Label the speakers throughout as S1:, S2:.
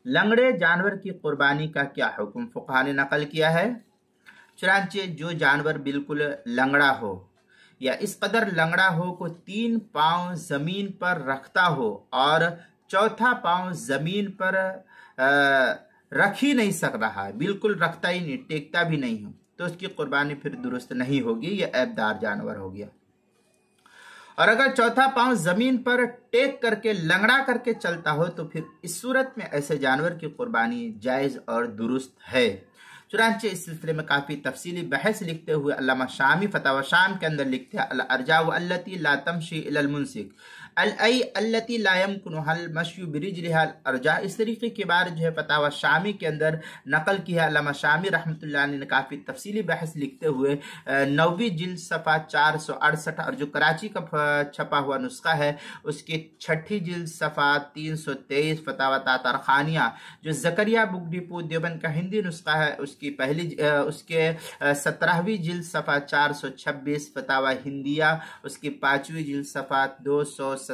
S1: लंगड़े जानवर की कुर्बानी का क्या हुक्म फुकहा ने नकल किया है। चुनांचे जो जानवर बिल्कुल लंगड़ा हो या इस कदर लंगड़ा हो को 3 पांव जमीन पर रखता हो और चौथा पांव जमीन पर रख ही नहीं सक रहा है, बिल्कुल रखता ही नहीं, टेकता भी नहीं हो, तो उसकी कुर्बानी फिर दुरुस्त नहीं होगी, यह ऐबदार जानवर हो गया। और अगर चौथा पांव जमीन पर टेक करके लंगड़ा करके चलता हो तो फिर इस सूरत में ऐसे जानवर की कुर्बानी जायज और दुरुस्त है। चुनांचे इस सिलसिले में काफी तफसीली बहस लिखते हुए अल्लामा शामी फतावा शाम के अंदर लिखते हैं, अल अर्जा वल्लती ला तमशी इलल मुंसिक अल-आई अल्लती ला यमकुनुहुल मश्यु बिरिजलिहा अर्जा। इस तरीके की बात जो है फतावा शामी के अंदर नकल की है। अल्लामा शामी रहमतुल्लाह अलैह ने काफी तफसीली बहस लिखते हुए 9वीं जिल्द सफ़ा 468 और जो कराची का छपा हुआ नुस्खा है उसकी 6ठी जिल्द सफ़ा 323 फतावा तातर खानिया जो जकरिया बुक डिपो देवबंद का हिंदी नुस्खा है उसके 17वीं जिल्द सफ़ा 426 फतावा हिंदिया उसकी 5वीं जिल्द सफ़ा 297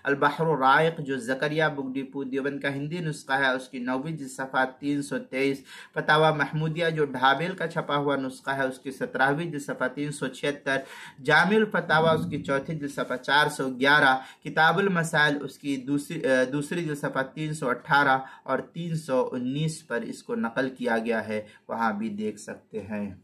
S1: अल बहर राइक जो जकरिया बुक डिपो देवबंद का हिंदी नुस्खा है उसकी 9वीं जिल्द सफ़ा 323 फतावा महमूदिया जो ढाबेल का छपा हुआ नुस्खा है उसकी 17वीं जिल्द सफ़ा 376 जामिल फतावा उसकी 4थी जिल्द सफ़ा 411 किताबुल मसाइल उसकी दूसरी जिल्द सफ़ा 318 और 319 पर इसको नकल किया गया है, वहां भी देख सकते हैं।